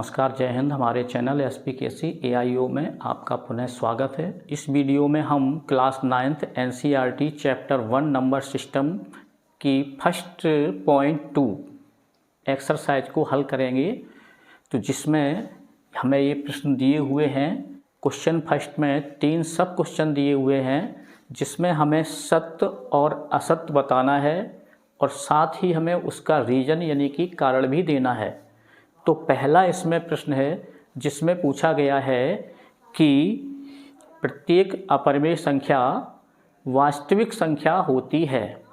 नमस्कार, जय हिंद। हमारे चैनल SPKC AIO में आपका पुनः स्वागत है। इस वीडियो में हम class 9th NCERT chapter 1 number system की फर्स्ट पॉइंट 2 एक्सरसाइज को हल करेंगे। तो जिसमें हमें ये प्रश्न दिए हुए हैं। क्वेश्चन फर्स्ट में 3 सब क्वेश्चन दिए हुए हैं, जिसमें हमें सत्य और असत्य बताना है और साथ ही हमें उसका रीजन यानी कि कारण भी देना है। तो पहला इसमें प्रश्न है जिसमें पूछा गया है कि प्रत्येक अपरिमेय संख्या वास्तविक संख्या होती है।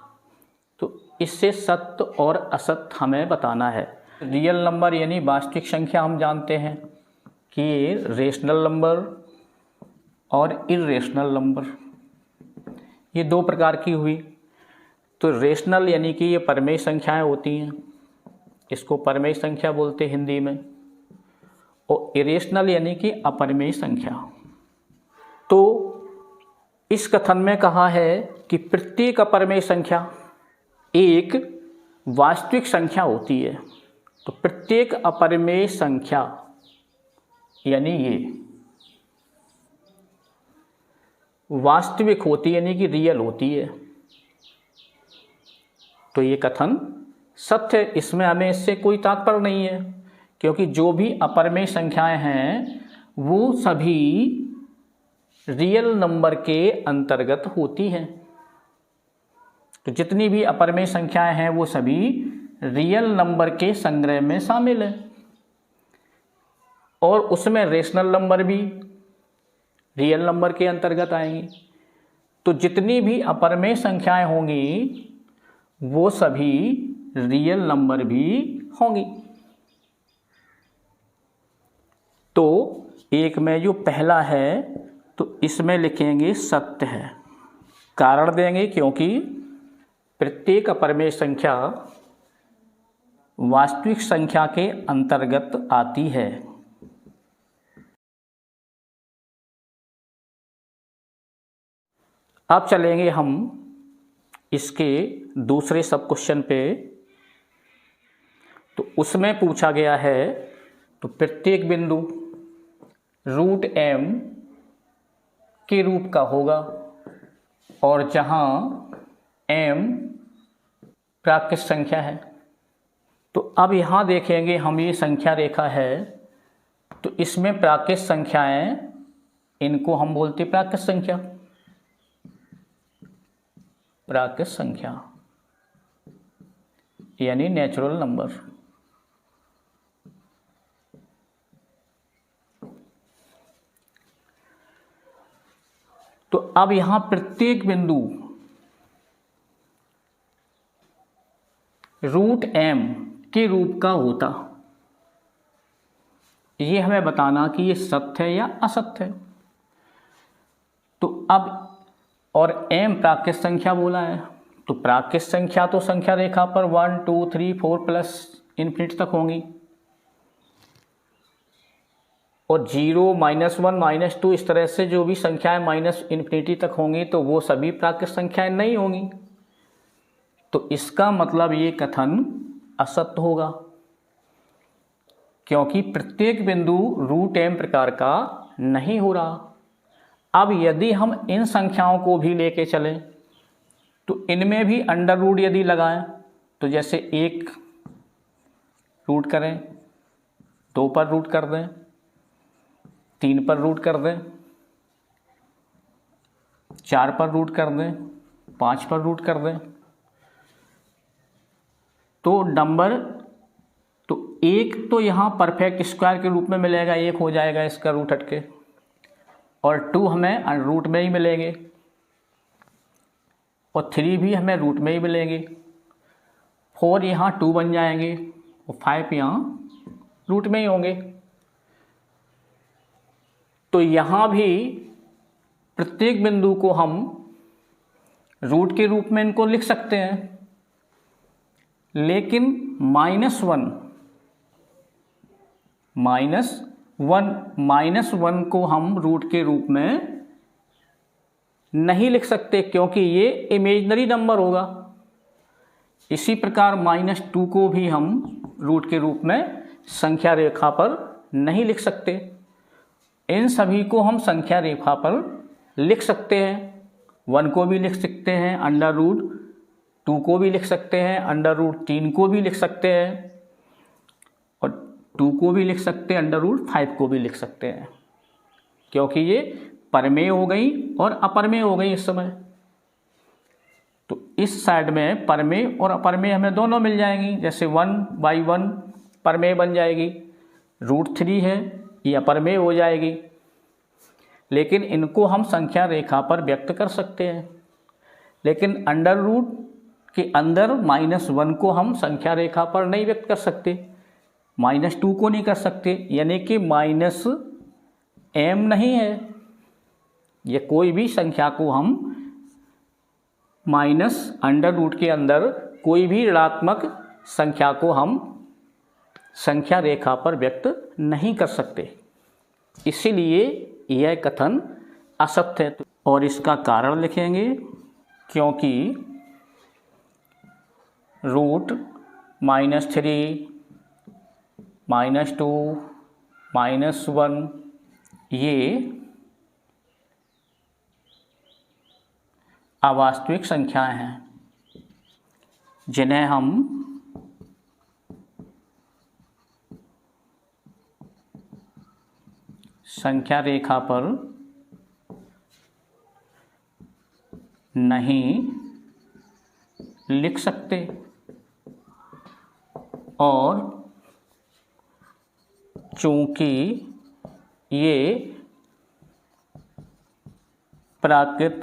तो इससे सत्य और असत्य हमें बताना है। रियल नंबर यानी वास्तविक संख्या हम जानते हैं कि ये रेशनल नंबर और इर्रेशनल नंबर, ये 2 प्रकार की हुई। तो रेशनल यानी कि ये परिमेय संख्याएं होती हैं, इसको परिमेय संख्या बोलते हैं हिंदी में, और इरेशनल यानी कि अपरिमेय संख्या। तो इस कथन में कहा है कि प्रत्येक अपरिमेय संख्या एक वास्तविक संख्या होती है। तो प्रत्येक अपरिमेय संख्या यानी ये वास्तविक होती है, यानी कि रियल होती है। तो ये कथन सत्य, इसमें हमें इससे कोई तात्पर्य नहीं है, क्योंकि जो भी अपरिमेय संख्याएं हैं वो सभी रियल नंबर के अंतर्गत होती हैं। तो जितनी भी अपरिमेय संख्याएं हैं वो सभी रियल नंबर के संग्रह में शामिल है, और उसमें रेशनल नंबर भी रियल नंबर के अंतर्गत आएंगी। तो जितनी भी अपरिमेय संख्याएं होंगी वो सभी रियल नंबर भी होंगी। तो एक में जो पहला है तो इसमें लिखेंगे सत्य है। कारण देंगे क्योंकि प्रत्येक अपरिमेय संख्या वास्तविक संख्या के अंतर्गत आती है। अब चलेंगे हम इसके दूसरे सब क्वेश्चन पे। तो उसमें पूछा गया है तो प्रत्येक बिंदु रूट m के रूप का होगा, और जहां m प्राकृत संख्या है। तो अब यहां देखेंगे हम, ये संख्या रेखा है, तो इसमें प्राकृत संख्याएं, इनको हम बोलते प्राकृत संख्या। प्राकृत संख्या यानी नेचुरल नंबर। तो अब यहां प्रत्येक बिंदु रूट m के रूप का होता, ये हमें बताना कि ये सत्य है या असत्य है। तो अब और m प्राकृत संख्या बोला है, तो प्राकृत संख्या तो संख्या रेखा पर 1 2 3 4 प्लस इन्फिनिटी तक होंगी, और 0 -1 -2 इस तरह से जो भी संख्याएं माइनस इन्फिनिटी तक होंगी तो वो सभी प्राकृत संख्याएं नहीं होंगी। तो इसका मतलब ये कथन असत्य होगा, क्योंकि प्रत्येक बिंदु रूट m प्रकार का नहीं हो रहा। अब यदि हम इन संख्याओं को भी लेके चलें तो इनमें भी अंडर रूट यदि लगाएं, तो जैसे 1 रूट करें, 2 पर रूट कर दें, 3 पर रूट कर दें, 4 पर रूट कर दें, 5 पर रूट कर दें, तो नंबर तो 1 तो यहाँ परफेक्ट स्क्वायर के रूप में मिलेगा, 1 हो जाएगा इसका रूट हटके, और 2 हमें रूट में ही मिलेंगे, और 3 भी हमें रूट में ही मिलेंगे, 4 यहाँ 2 बन जाएंगे, और 5 यहाँ रूट में ही होंगे। तो यहाँ भी प्रत्येक बिंदु को हम रूट के रूप में इनको लिख सकते हैं, लेकिन -1 को हम रूट के रूप में नहीं लिख सकते, क्योंकि ये इमेजिनरी नंबर होगा। इसी प्रकार -2 को भी हम रूट के रूप में संख्या रेखा पर नहीं लिख सकते। इन सभी को हम संख्या रेखा पर लिख सकते हैं। 1 को भी लिख सकते हैं, अंडर रूट 2 को भी लिख सकते हैं, अंडर रूट 3 को भी लिख सकते हैं, और 2 को भी लिख सकते हैं, अंडर रूट 5 को भी लिख सकते हैं, क्योंकि ये परमेय हो गई और अपरमेय हो गई इस समय। तो इस साइड में परमेय और अपरमेय हमें दोनों मिल जाएंगी। जैसे 1/1 परमेय बन जाएगी, √3 है ये अपरमेय हो जाएगी। लेकिन इनको हम संख्या रेखा पर व्यक्त कर सकते हैं, लेकिन अंडर रूट के अंदर -1 को हम संख्या रेखा पर नहीं व्यक्त कर सकते, -2 को नहीं कर सकते, यानी कि -m नहीं है। ये कोई भी संख्या को हम अंडर रूट के अंदर कोई भी ऋणात्मक संख्या को हम संख्या रेखा पर व्यक्त नहीं कर सकते, इसीलिए यह कथन असत्य है। और इसका कारण लिखेंगे, क्योंकि √-3, -2, -1 ये अवास्तविक संख्याएं हैं, जिन्हें हम संख्या रेखा पर नहीं लिख सकते। और चूंकि ये प्राकृत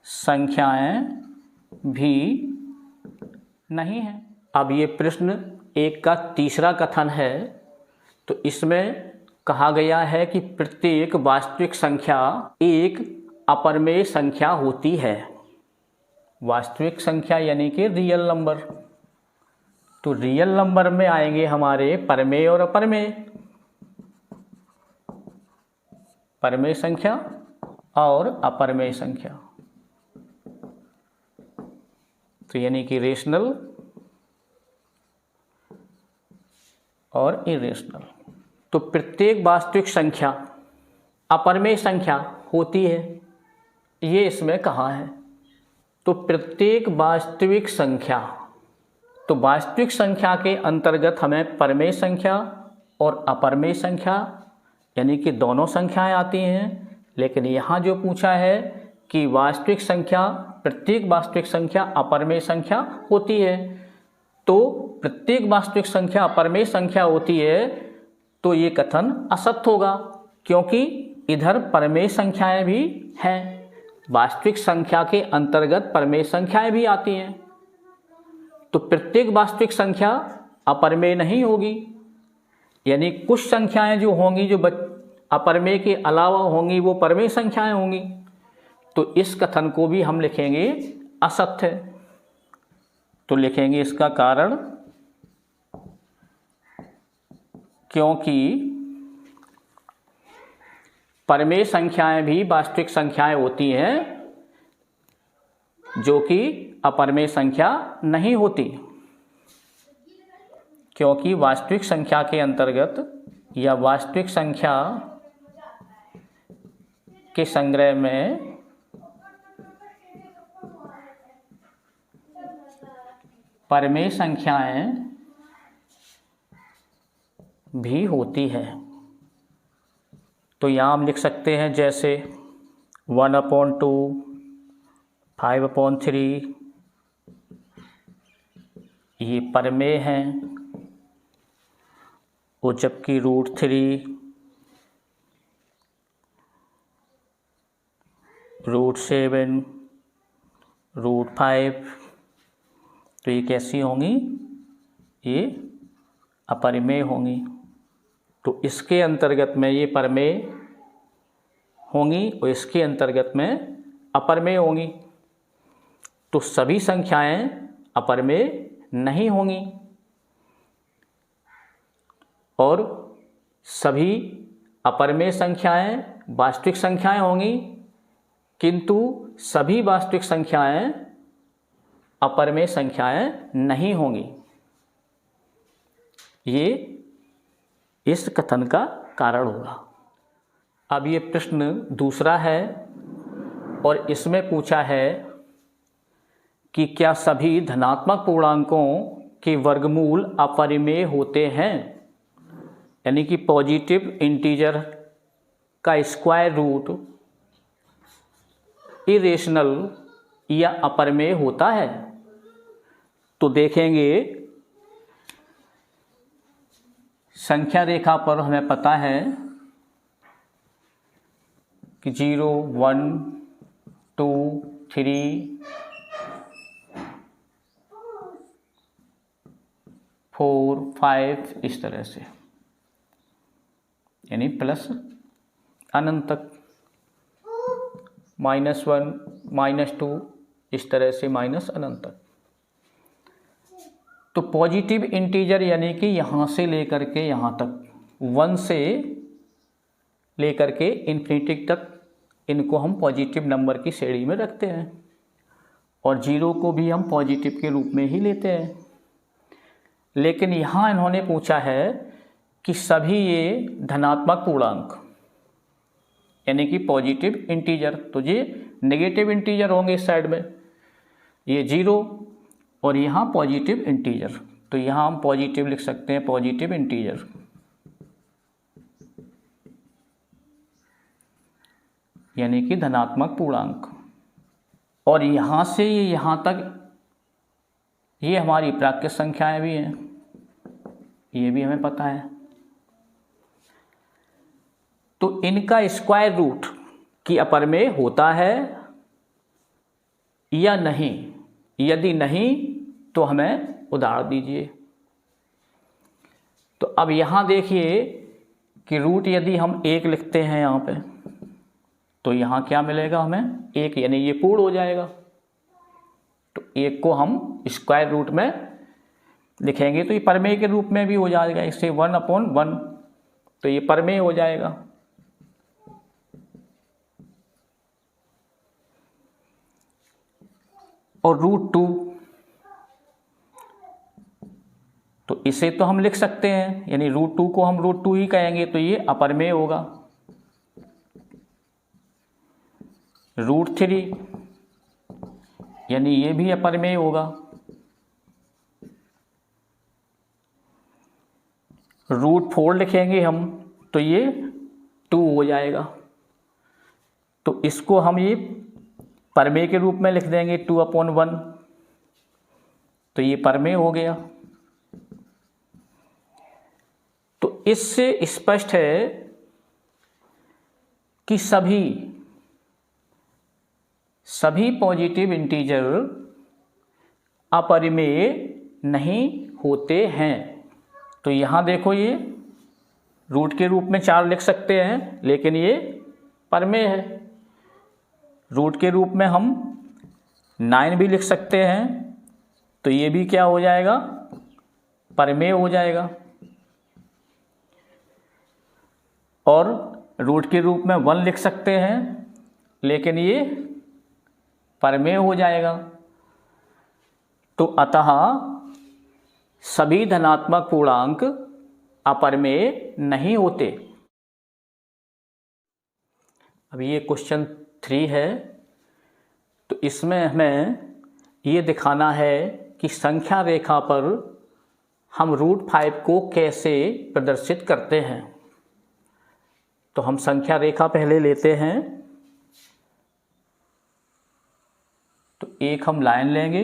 संख्याएं भी नहीं हैं। अब ये प्रश्न 1 का तीसरा कथन है। तो इसमें कहा गया है कि प्रत्येक वास्तविक संख्या एक अपरमेय संख्या होती है। वास्तविक संख्या यानी कि रियल नंबर। तो रियल नंबर में आएंगे हमारे परमेय और अपरमेय। परमेय संख्या और अपरमेय संख्या, तो यानी कि रेशनल और इरेशनल। तो प्रत्येक वास्तविक संख्या अपरमेय संख्या होती है, ये इसमें कहा है। तो प्रत्येक वास्तविक संख्या, तो वास्तविक संख्या के अंतर्गत हमें परमेय संख्या और अपरमेय संख्या यानी कि दोनों संख्याएं आती हैं। लेकिन यहाँ जो पूछा है कि वास्तविक संख्या, प्रत्येक वास्तविक संख्या अपरमेय संख्या होती है, तो प्रत्येक वास्तविक संख्या अपरमेय संख्या होती है, तो ये कथन असत्य होगा, क्योंकि इधर परमेय संख्याएं भी हैं। वास्तविक संख्या के अंतर्गत परमेय संख्याएं भी आती हैं। तो प्रत्येक वास्तविक संख्या अपरमेय नहीं होगी, यानी कुछ संख्याएं जो होंगी जो अपरमेय के अलावा होंगी वो परमेय संख्याएं होंगी। तो इस कथन को भी हम लिखेंगे असत्य। तो लिखेंगे इसका कारण, क्योंकि परमेय संख्याएं भी वास्तविक संख्याएं होती हैं जो कि अपरमेय संख्या नहीं होती, क्योंकि वास्तविक संख्या के अंतर्गत या वास्तविक संख्या के संग्रह में परमेय संख्याएं भी होती है। तो यहाँ हम लिख सकते हैं जैसे 1/2, 5/3 ये परमेय हैं, और जबकि √3, √7, √5 तो ये कैसी होंगी, ये अपरिमेय होंगी। तो इसके अंतर्गत में ये परमेय होंगी और इसके अंतर्गत में अपरमेय होंगी। तो सभी संख्याएं अपरमेय नहीं होंगी और सभी अपरमेय संख्याएं वास्तविक संख्याएं होंगी, किंतु सभी वास्तविक संख्याएं अपरमेय संख्याएं नहीं होंगी। ये इस कथन का कारण होगा। अब ये प्रश्न दूसरा है और इसमें पूछा है कि क्या सभी धनात्मक पूर्णांकों के वर्गमूल अपरिमेय होते हैं, यानी कि पॉजिटिव इंटीजर का स्क्वायर रूट इरेशनल या अपरिमेय होता है। तो देखेंगे संख्या रेखा पर हमें पता है कि 0, 1, 2, 3, 4, 5 इस तरह से, यानी प्लस अनंत तक, -1, -2 इस तरह से माइनस अनंत तक। तो पॉजिटिव इंटीजर यानी कि यहाँ से लेकर के यहाँ तक, 1 से लेकर के इन्फिनिटी तक, इनको हम पॉजिटिव नंबर की श्रेणी में रखते हैं और 0 को भी हम पॉजिटिव के रूप में ही लेते हैं। लेकिन यहाँ इन्होंने पूछा है कि सभी ये धनात्मक पूर्णांक यानी कि पॉजिटिव इंटीजर, तो ये नेगेटिव इंटीजर होंगे इस साइड में, ये 0 और यहाँ पॉजिटिव इंटीजर, तो यहाँ हम पॉजिटिव लिख सकते हैं, पॉजिटिव इंटीजर। यानी कि धनात्मक पूर्णांक। और यहाँ से ये यहाँ तक ये हमारी प्राकृत संख्याएं भी हैं, ये भी हमें पता है। तो इनका स्क्वायर रूट की अपरिमेय होता है या नहीं, यदि नहीं तो हमें उदाहरण दीजिए। तो अब यहाँ देखिए कि रूट यदि हम 1 लिखते हैं यहाँ पे, तो यहाँ क्या मिलेगा हमें 1, यानी ये पूर्ण हो जाएगा। तो 1 को हम स्क्वायर रूट में लिखेंगे तो ये परमेय के रूप में भी हो जाएगा, इससे 1/1, तो ये परमेय हो जाएगा। और √2, तो इसे तो हम लिख सकते हैं, यानी √2 को हम √2 ही कहेंगे, तो ये अपरिमेय होगा। √3 यानी ये भी अपरिमेय होगा। √4 लिखेंगे हम तो ये 2 हो जाएगा। तो इसको हम ये परमेय के रूप में लिख देंगे 2/1, तो ये परमेय हो गया। तो इससे स्पष्ट है कि सभी पॉजिटिव इंटीजर अपरिमेय नहीं होते हैं। तो यहाँ देखो ये रूट के रूप में 4 लिख सकते हैं, लेकिन ये परमेय है। रूट के रूप में हम 9 भी लिख सकते हैं, तो ये भी क्या हो जाएगा, परमेय हो जाएगा। और रूट के रूप में 1 लिख सकते हैं, लेकिन ये परमेय हो जाएगा। तो अतः सभी धनात्मक पूर्णांक अपरिमेय नहीं होते। अब ये क्वेश्चन 3 है, तो इसमें हमें ये दिखाना है कि संख्या रेखा पर हम √5 को कैसे प्रदर्शित करते हैं। तो हम संख्या रेखा पहले लेते हैं, तो एक हम लाइन लेंगे,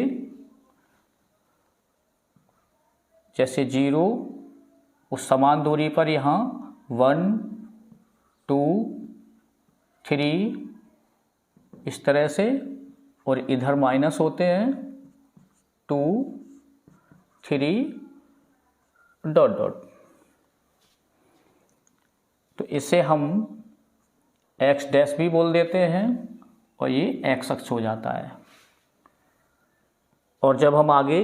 जैसे 0 उस समान दूरी पर यहाँ 1, 2, 3 इस तरह से, और इधर माइनस होते हैं 2, 3 ... तो इसे हम x' भी बोल देते हैं और ये x अक्ष हो जाता है। और जब हम आगे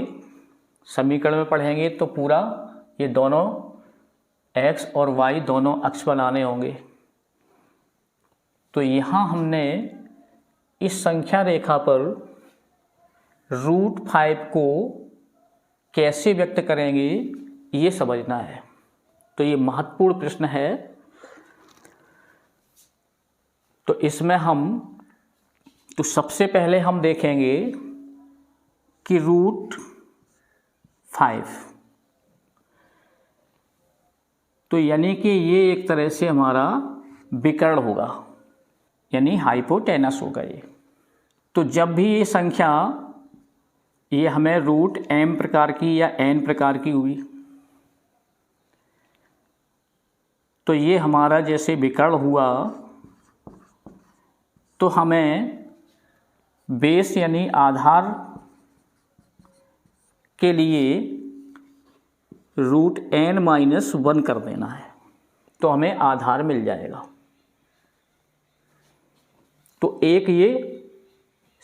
समीकरण में पढ़ेंगे तो पूरा ये दोनों x और y दोनों अक्ष बनाने होंगे। तो यहाँ हमने इस संख्या रेखा पर √5 को कैसे व्यक्त करेंगे ये समझना है। तो ये महत्वपूर्ण प्रश्न है। तो इसमें तो सबसे पहले हम देखेंगे कि √5, तो यानी कि ये एक तरह से हमारा विकर्ण होगा, यानी हाइपोटेनस होगा ये। तो जब भी ये संख्या ये हमें √m प्रकार की या n प्रकार की हुई, तो ये हमारा जैसे विकर्ण हुआ, तो हमें बेस यानी आधार के लिए √n-1 कर देना है, तो हमें आधार मिल जाएगा। तो एक ये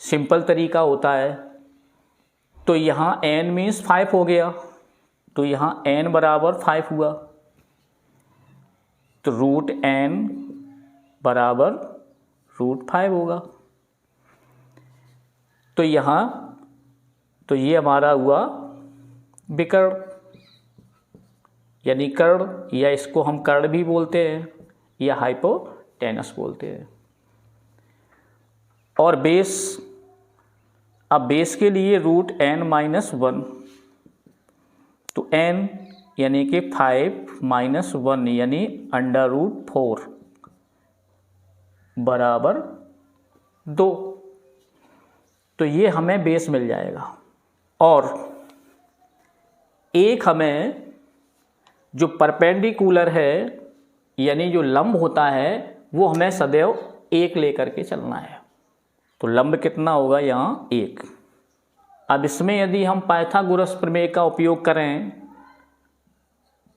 सिंपल तरीका होता है। तो यहाँ n मीन्स 5 हो गया, तो यहाँ n बराबर 5 हुआ, तो √n बराबर √5 होगा। तो यहाँ तो ये हमारा हुआ विकर्ण यानी कर्ण, या इसको हम कर्ण भी बोलते हैं या हाइपोटेनस बोलते हैं। और बेस, अब बेस के लिए √n-1, तो n यानी कि 5 - 1 यानी √4 बराबर 2, तो ये हमें बेस मिल जाएगा। और एक हमें जो परपेंडिकुलर है यानी जो लंब होता है वो हमें सदैव 1 लेकर के चलना है। तो लंब कितना होगा यहाँ 1। अब इसमें यदि हम पाइथागोरस प्रमेय का उपयोग करें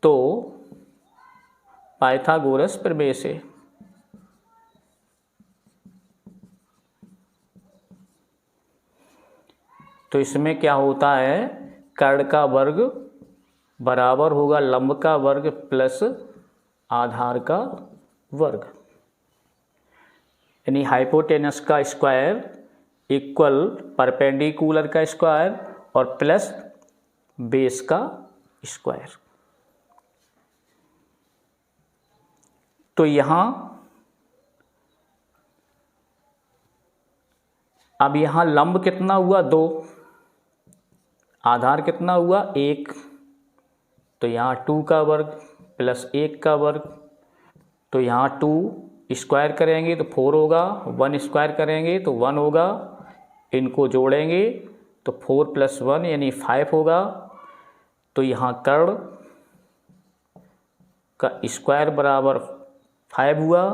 तो पाइथागोरस प्रमेय से तो इसमें क्या होता है, कर्ण का वर्ग बराबर होगा लंब का वर्ग प्लस आधार का वर्ग, यानी हाइपोटेनस का स्क्वायर इक्वल परपेंडिकुलर का स्क्वायर और प्लस बेस का स्क्वायर। तो यहाँ अब यहाँ लंब कितना हुआ 2, आधार कितना हुआ 1, तो यहाँ 2 का वर्ग प्लस 1 का वर्ग, तो यहाँ 2 स्क्वायर करेंगे तो 4 होगा, 1 स्क्वायर करेंगे तो 1 होगा, इनको जोड़ेंगे तो 4 + 1 यानी 5 होगा। तो यहाँ कर्ण का स्क्वायर बराबर 5 हुआ,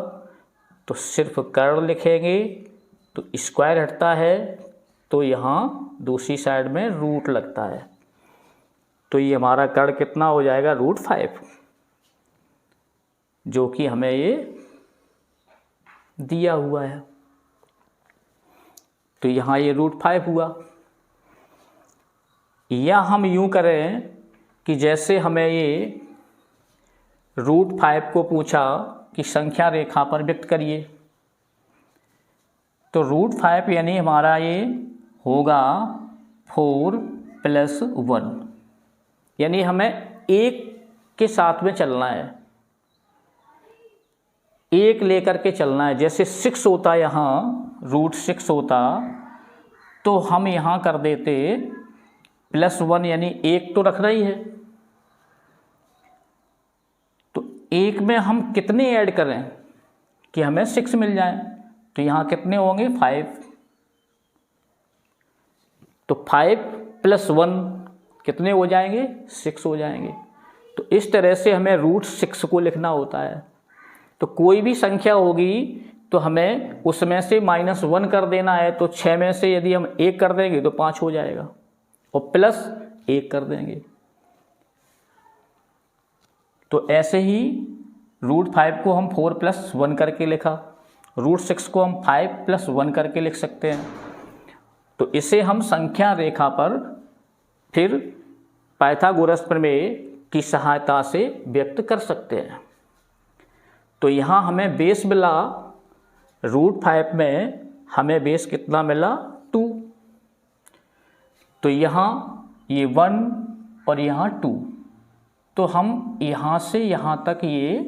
तो सिर्फ कर्ण लिखेंगे तो स्क्वायर हटता है, तो यहाँ दूसरी साइड में रूट लगता है, तो ये हमारा कर्ण कितना हो जाएगा √5, जो कि हमें ये दिया हुआ है। तो यहाँ ये √5 हुआ। या हम यूं करें कि जैसे हमें ये √5 को पूछा कि संख्या रेखा पर व्यक्त करिए, तो √5 यानी हमारा ये होगा 4 + 1, यानी हमें 1 के साथ में चलना है, 1 लेकर के चलना है। जैसे 6 होता यहाँ √6 होता, तो हम यहाँ कर देते +1 यानी 1 तो रखना ही है। तो 1 में हम कितने ऐड करें कि हमें 6 मिल जाए, तो यहाँ कितने होंगे 5, तो 5 + 1 कितने हो जाएंगे 6 हो जाएंगे। तो इस तरह से हमें √6 को लिखना होता है। तो कोई भी संख्या होगी तो हमें उसमें से -1 कर देना है, तो 6 में से यदि हम 1 कर देंगे तो 5 हो जाएगा, और +1 कर देंगे। तो ऐसे ही √5 को हम 4 + 1 करके लिखा, √6 को हम 5 + 1 करके लिख सकते हैं। तो इसे हम संख्या रेखा पर फिर पाइथागोरस प्रमेय की सहायता से व्यक्त कर सकते हैं। तो यहाँ हमें बेस मिला √5 में, हमें बेस कितना मिला 2, तो यहाँ ये 1 और यहाँ 2, तो हम यहाँ से यहाँ तक ये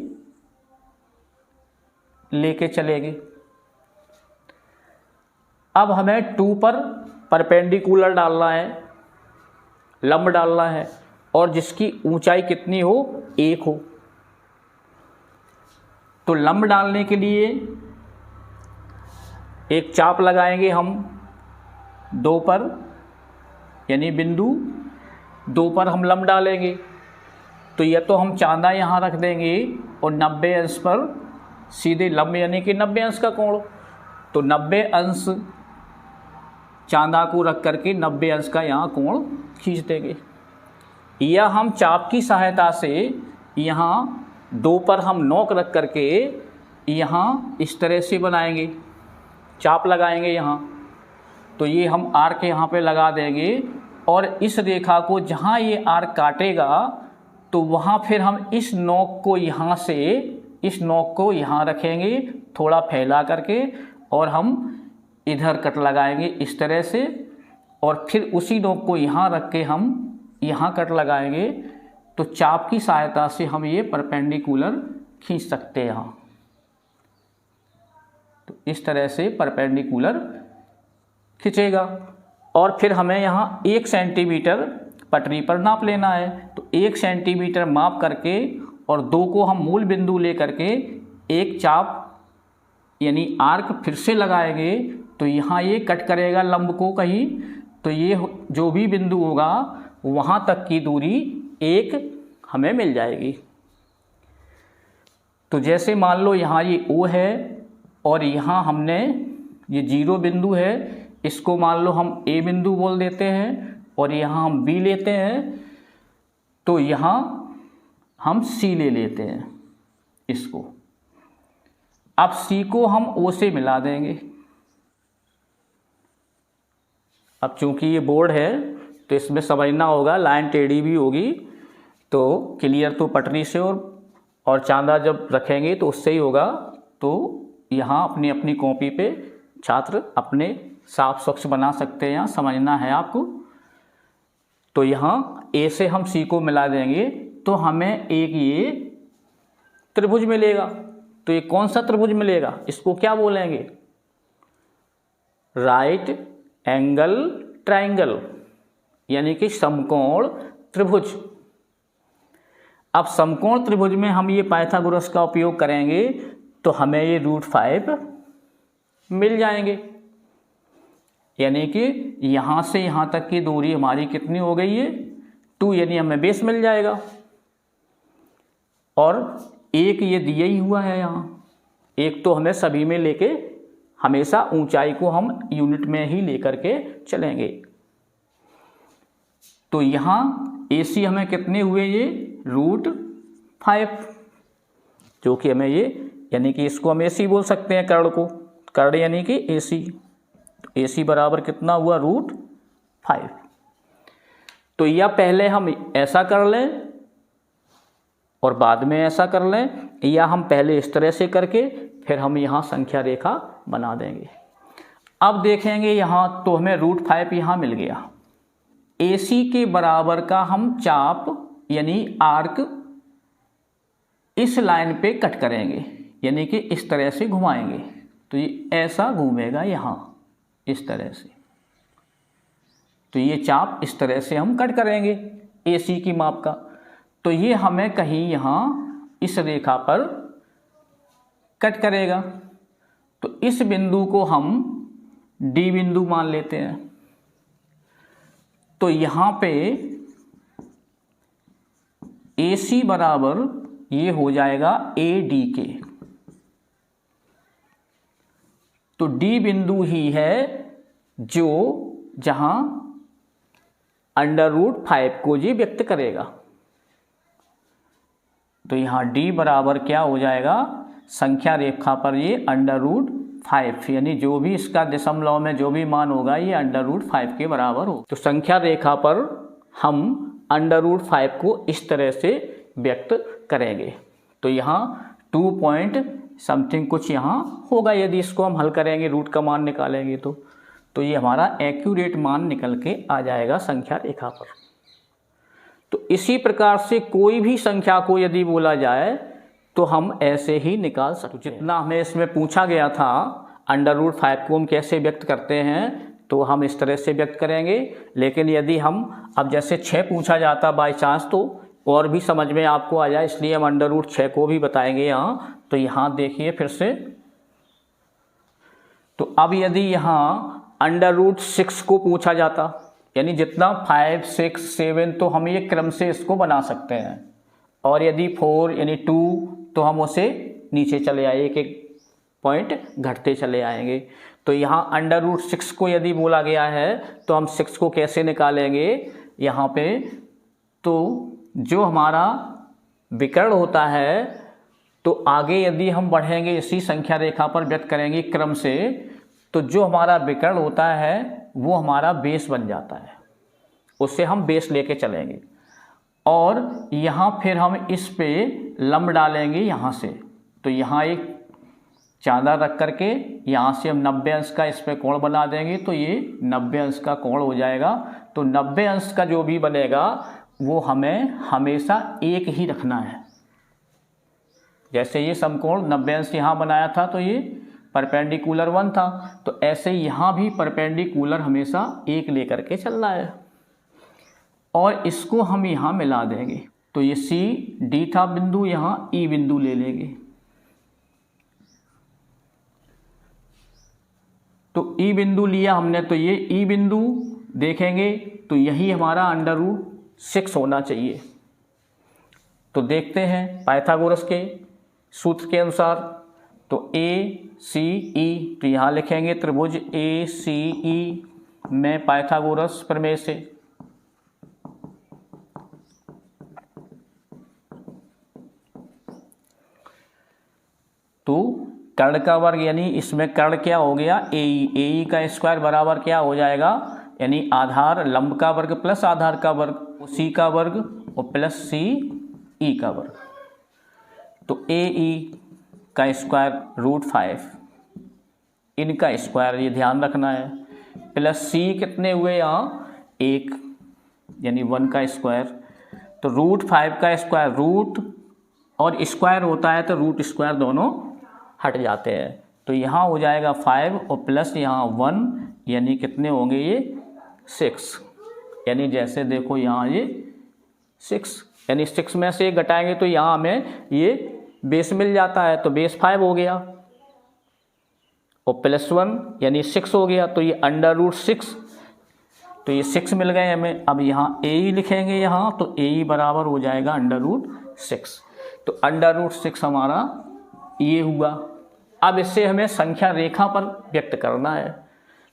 लेके चलेंगे। अब हमें 2 पर परपेंडिकुलर डालना है, लंब डालना है, और जिसकी ऊंचाई कितनी हो, 1 हो। तो लंब डालने के लिए एक चाप लगाएंगे हम 2 पर, यानी बिंदु 2 पर हम लंब डालेंगे। तो यह तो हम चांदा यहाँ रख देंगे और 90 अंश पर सीधे लंब, यानी कि 90 अंश का कोण। तो 90 अंश चांदा को रख करके 90 अंश का यहाँ कोण खींच देंगे। या हम चाप की सहायता से यहाँ 2 पर हम नोक रख करके यहाँ इस तरह से बनाएंगे, चाप लगाएंगे यहाँ। तो ये हम आर्क यहाँ पे लगा देंगे और इस रेखा को जहाँ ये आर्क काटेगा तो वहाँ फिर हम इस नोक को यहाँ से, इस नोक को यहाँ रखेंगे थोड़ा फैला करके, और हम इधर कट लगाएंगे इस तरह से, और फिर उसी नोक को यहाँ रख के हम यहाँ कट लगाएंगे। तो चाप की सहायता से हम ये परपेंडिकुलर खींच सकते हैं यहाँ। तो इस तरह से परपेंडिकुलर खींचेगा। और फिर हमें यहाँ 1 सेंटीमीटर पटरी पर नाप लेना है। तो 1 सेंटीमीटर माप करके और 2 को हम मूल बिंदु ले करके एक चाप यानी आर्क फिर से लगाएंगे। तो यहाँ ये कट करेगा लंब को कहीं, तो ये जो भी बिंदु होगा वहाँ तक की दूरी 1 हमें मिल जाएगी। तो जैसे मान लो यहाँ ये O है और यहाँ हमने ये 0 बिंदु है, इसको मान लो हम A बिंदु बोल देते हैं और यहाँ हम B लेते हैं। तो यहाँ हम C ले लेते हैं इसको। अब C को हम O से मिला देंगे। अब चूंकि ये बोर्ड है तो इसमें समझना होगा, लाइन टेढ़ी भी होगी तो क्लियर तो पटरी से और चांदा जब रखेंगे तो उससे ही होगा। तो यहाँ अपनी अपनी कॉपी पे छात्र अपने साफ स्वच्छ बना सकते हैं, यहाँ समझना है आपको। तो यहाँ A से हम C को मिला देंगे तो हमें एक ये त्रिभुज मिलेगा। तो ये कौन सा त्रिभुज मिलेगा, इसको क्या बोलेंगे, राइट एंगल ट्रायंगल, यानी कि समकोण त्रिभुज। अब समकोण त्रिभुज में हम ये पाइथागोरस का उपयोग करेंगे तो हमें ये √5 मिल जाएंगे, यानी कि यहाँ से यहाँ तक की दूरी हमारी कितनी हो गई है, 2, यानी हमें बेस मिल जाएगा। और 1 ये दिया ही हुआ है यहाँ, 1 तो हमें सभी में लेके हमेशा ऊंचाई को हम यूनिट में ही लेकर के चलेंगे। तो यहाँ AC हमें कितने हुए, ये √5, जो कि हमें ये, यानी कि इसको हम AC बोल सकते हैं कर्ण को, कर्ण यानी कि AC। AC बराबर कितना हुआ, √5। तो या पहले हम ऐसा कर लें और बाद में ऐसा कर लें, या हम पहले इस तरह से करके फिर हम यहाँ संख्या रेखा बना देंगे। अब देखेंगे यहाँ तो हमें √5 यहाँ मिल गया। AC के बराबर का हम चाप यानी आर्क इस लाइन पे कट करेंगे, यानी कि इस तरह से घुमाएंगे। तो ये ऐसा घूमेगा यहाँ इस तरह से। तो ये चाप इस तरह से हम कट करेंगे AC की माप का। तो ये हमें कहीं यहाँ इस रेखा पर कट करेगा। तो इस बिंदु को हम D बिंदु मान लेते हैं। तो यहाँ पे AC बराबर ये हो जाएगा AD के। तो D बिंदु ही है जो जहाँ √5 को जी व्यक्त करेगा। तो यहाँ D बराबर क्या हो जाएगा, संख्या रेखा पर ये √5, यानी जो भी इसका दशमलव में जो भी मान होगा ये √5 के बराबर हो। तो संख्या रेखा पर हम √5 को इस तरह से व्यक्त करेंगे। तो यहाँ 2 पॉइंट समथिंग कुछ यहाँ होगा, यदि इसको हम हल करेंगे, रूट का मान निकालेंगे तो ये हमारा एक्यूरेट मान निकल के आ जाएगा संख्या रेखा पर। तो इसी प्रकार से कोई भी संख्या को यदि बोला जाए तो हम ऐसे ही निकाल सकते हैं। जितना हमें इसमें पूछा गया था √5 को हम कैसे व्यक्त करते हैं, तो हम इस तरह से व्यक्त करेंगे। लेकिन यदि हम अब जैसे 6 पूछा जाता बाय चांस तो और भी समझ में आपको आ जाए, इसलिए हम √6 को भी बताएंगे यहाँ। तो यहाँ देखिए फिर से, तो अब यदि यहाँ √6 को पूछा जाता, यानी जितना 5, 6, 7 तो हम ये क्रम से इसको बना सकते हैं, और यदि 4 यानी 2 तो हम उसे नीचे चले आए, एक एक पॉइंट घटते चले आएंगे। तो यहाँ √6 को यदि बोला गया है तो हम 6 को कैसे निकालेंगे यहाँ पे, तो जो हमारा विकर्ण होता है तो आगे यदि हम बढ़ेंगे इसी संख्या रेखा पर व्यक्त करेंगे क्रम से, तो जो हमारा विकर्ण होता है वो हमारा बेस बन जाता है, उससे हम बेस लेके चलेंगे। और यहाँ फिर हम इस पे लंब डालेंगे यहाँ से, तो यहाँ एक चादर रख करके यहाँ से हम 90 अंश का इस पे कोण बना देंगे, तो ये 90 अंश का कोण हो जाएगा। तो 90 अंश का जो भी बनेगा वो हमें हमेशा एक ही रखना है। जैसे ये समकोण 90 अंश यहाँ बनाया था तो ये परपेंडिकुलर 1 था, तो ऐसे यहाँ भी परपेंडिकुलर हमेशा एक लेकर के चलना है, और इसको हम यहाँ मिला देंगे। तो ये C D था बिंदु, यहाँ E बिंदु ले लेंगे। तो E बिंदु लिया हमने, तो ये E बिंदु देखेंगे तो यही हमारा √6 होना चाहिए। तो देखते हैं पाइथागोरस के सूत्र के अनुसार, तो ACE, तो यहाँ लिखेंगे त्रिभुज ACE में पाइथागोरस प्रमेय से तो कर्ण का वर्ग, यानी इसमें कर्ण क्या हो गया AE का स्क्वायर बराबर क्या हो जाएगा, यानी आधार लंब का वर्ग प्लस आधार का वर्ग, C का वर्ग और प्लस CE का वर्ग। तो AE का स्क्वायर √5, इनका स्क्वायर ये ध्यान रखना है, प्लस C कितने हुए यहाँ 1, यानी 1 का स्क्वायर। तो √5 का स्क्वायर, रूट और स्क्वायर होता है तो रूट स्क्वायर दोनों हट जाते हैं, तो यहाँ हो जाएगा 5 और प्लस यहाँ 1, यानी कितने होंगे ये 6, यानी जैसे देखो यहाँ ये 6, यानी 6 में से घटाएंगे तो यहाँ हमें ये बेस मिल जाता है, तो बेस 5 हो गया और प्लस 1 यानी 6 हो गया, तो ये √6, तो ये 6 मिल गए हमें। अब यहाँ AE लिखेंगे यहाँ, तो AE बराबर हो जाएगा √6, तो √6 हमारा ये हुआ। अब इससे हमें संख्या रेखा पर व्यक्त करना है,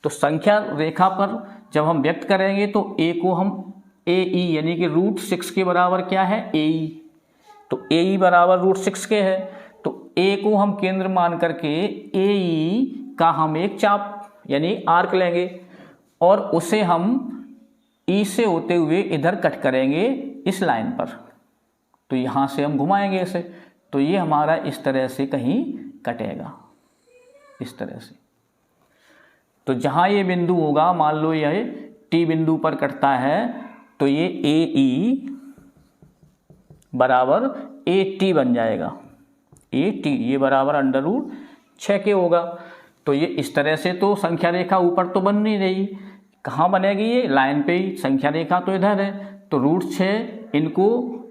तो संख्या रेखा पर जब हम व्यक्त करेंगे तो A को हम AE यानी कि √6 के बराबर क्या है AE, तो AE बराबर √6 के है, तो A को हम केंद्र मान करके AE का हम एक चाप यानी आर्क लेंगे और उसे हम E से होते हुए इधर कट करेंगे इस लाइन पर, तो यहाँ से हम घुमाएंगे इसे, तो ये हमारा इस तरह से कहीं कटेगा, इस तरह से। तो जहाँ ये बिंदु होगा, मान लो यह T बिंदु पर कटता है, तो ये AE बराबर AT बन जाएगा, AT ये बराबर √6 के होगा। तो ये इस तरह से तो संख्या रेखा ऊपर तो बन नहीं रही, कहाँ बनेगी ये लाइन पे ही, संख्या रेखा तो इधर है, तो √6 इनको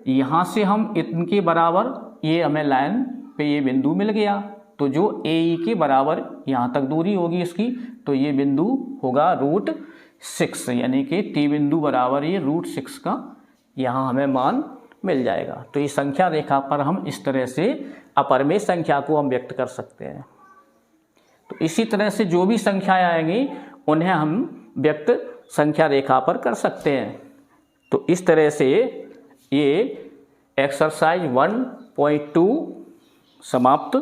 यहाँ से हम इनके बराबर, ये हमें लाइन पे ये बिंदु मिल गया, तो जो AE के बराबर यहाँ तक दूरी होगी इसकी, तो ये बिंदु होगा √6, यानी कि T बिंदु बराबर ये √6 का यहाँ हमें मान मिल जाएगा। तो ये संख्या रेखा पर हम इस तरह से अपरिमेय संख्या को हम व्यक्त कर सकते हैं। तो इसी तरह से जो भी संख्याएं आएंगी उन्हें हम व्यक्त संख्या रेखा पर कर सकते हैं। तो इस तरह से ये एक्सरसाइज 1.2 समाप्त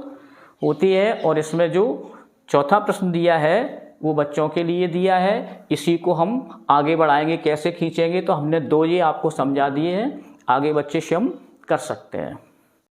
होती है, और इसमें जो चौथा प्रश्न दिया है वो बच्चों के लिए दिया है। इसी को हम आगे बढ़ाएंगे, कैसे खींचेंगे, तो हमने 2 ये आपको समझा दिए हैं, आगे बच्चे स्वयं कर सकते हैं।